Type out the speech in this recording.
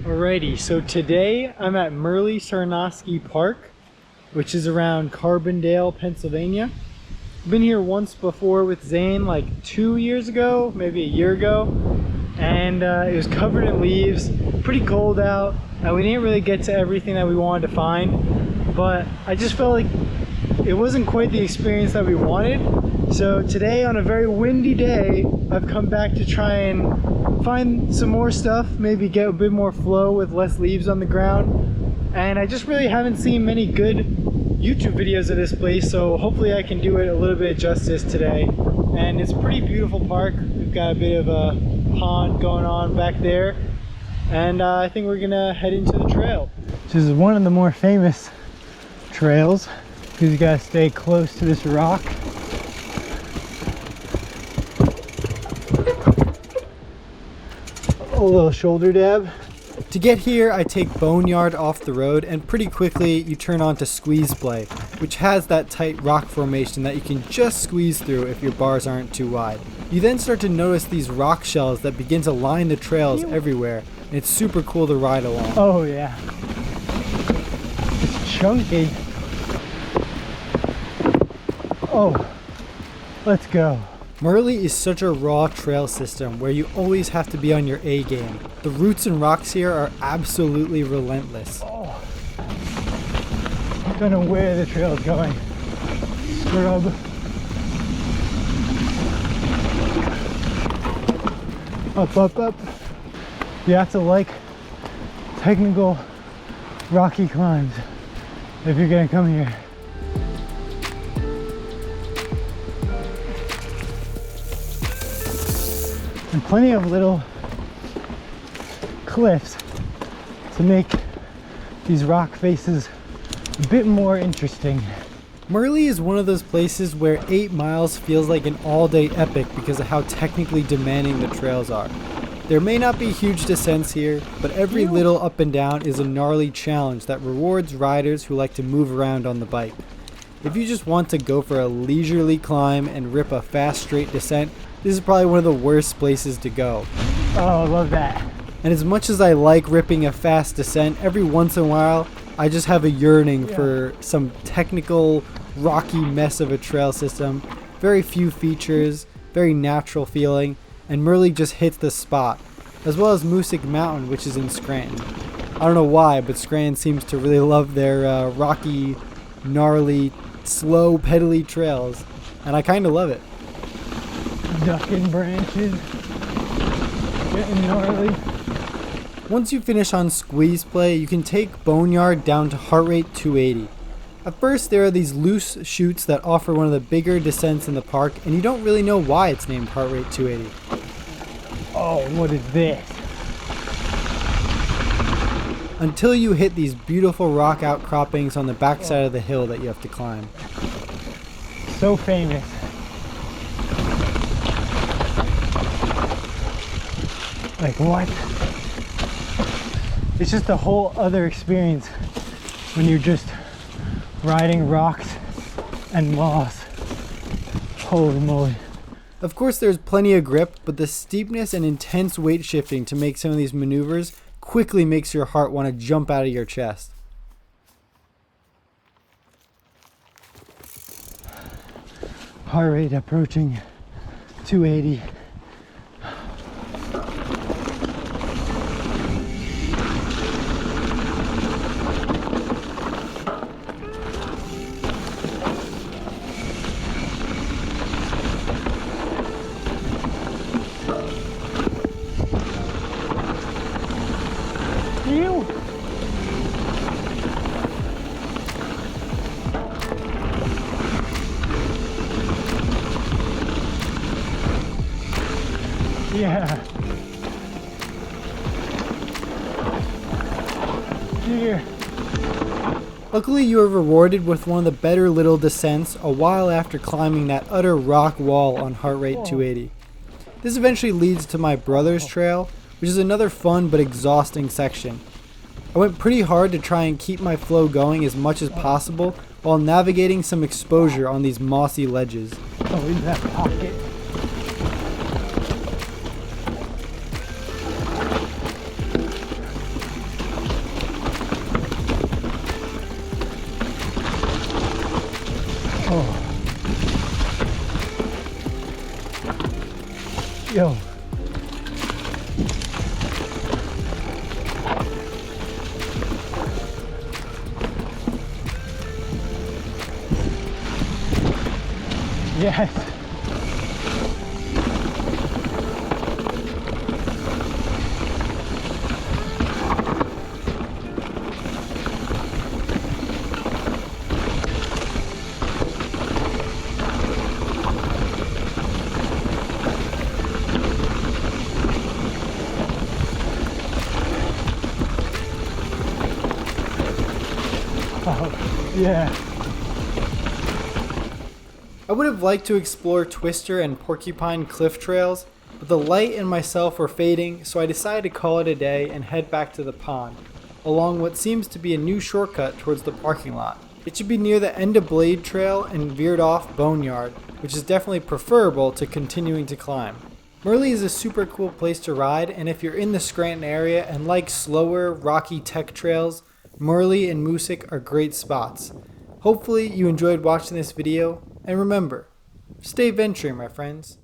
Alrighty, so today I'm at Merli Sarnoski Park, which is around Carbondale, Pennsylvania. I've been here once before with Zane, like 2 years ago, maybe a year ago, and it was covered in leaves, pretty cold out, and we didn't really get to everything that we wanted to find, but I just felt like it wasn't quite the experience that we wanted. So today, on a very windy day, I've come back to try and find some more stuff, maybe get a bit more flow with less leaves on the ground. And I just really haven't seen many good YouTube videos of this place, so hopefully I can do it a little bit of justice today. And it's a pretty beautiful park. We've got a bit of a pond going on back there, and I think we're gonna head into the trail. This is one of the more famous trails because you gotta stay close to this rock. A little shoulder dab. To get here, I take Boneyard off the road, and pretty quickly you turn on to Squeezeplay, which has that tight rock formation that you can just squeeze through if your bars aren't too wide. You then start to notice these rock shells that begin to line the trails everywhere, and it's super cool to ride along. Oh yeah. It's chunky. Oh, let's go. Merli is such a raw trail system where you always have to be on your A game. The roots and rocks here are absolutely relentless. Oh. I don't know where the trail is going. Scrub. Up, up, up. You have to like technical rocky climbs if you're gonna come here. And plenty of little cliffs to make these rock faces a bit more interesting. Merli is one of those places where 8 miles feels like an all-day epic because of how technically demanding the trails are. There may not be huge descents here, but every little up and down is a gnarly challenge that rewards riders who like to move around on the bike. If you just want to go for a leisurely climb and rip a fast straight descent, this is probably one of the worst places to go. Oh, I love that. And as much as I like ripping a fast descent, every once in a while, I just have a yearning for some technical, rocky mess of a trail system. Very few features, very natural feeling, and Merli just hits the spot. As well as Mossy Mountain, which is in Scranton. I don't know why, but Scranton seems to really love their rocky, gnarly, slow, pedally trails. And I kind of love it. Ducking branches, getting gnarly. Once you finish on Squeezeplay, you can take Boneyard down to heart rate 280. At first there are these loose chutes that offer one of the bigger descents in the park, and you don't really know why it's named heart rate 280. Oh, what is this? Until you hit these beautiful rock outcroppings on the backside of the hill that you have to climb. So famous. Like what? It's just a whole other experience when you're just riding rocks and moss. Holy moly. Of course there's plenty of grip, but the steepness and intense weight shifting to make some of these maneuvers quickly makes your heart want to jump out of your chest. Heart rate approaching 280. Yeah. Here. Luckily you are rewarded with one of the better little descents a while after climbing that utter rock wall on heart rate 280. This eventually leads to my brother's trail, which is another fun but exhausting section. I went pretty hard to try and keep my flow going as much as possible while navigating some exposure on these mossy ledges. Oh, in that pocket. Yes. Oh, yeah. I would have liked to explore Twister and Porcupine Cliff trails, but the light and myself were fading, so I decided to call it a day and head back to the pond, along what seems to be a new shortcut towards the parking lot. It should be near the end of Blade Trail and veered off Boneyard, which is definitely preferable to continuing to climb. Merli is a super cool place to ride, and if you're in the Scranton area and like slower, rocky tech trails, Merli and Mossy are great spots. Hopefully you enjoyed watching this video, and remember, stay venturing, my friends.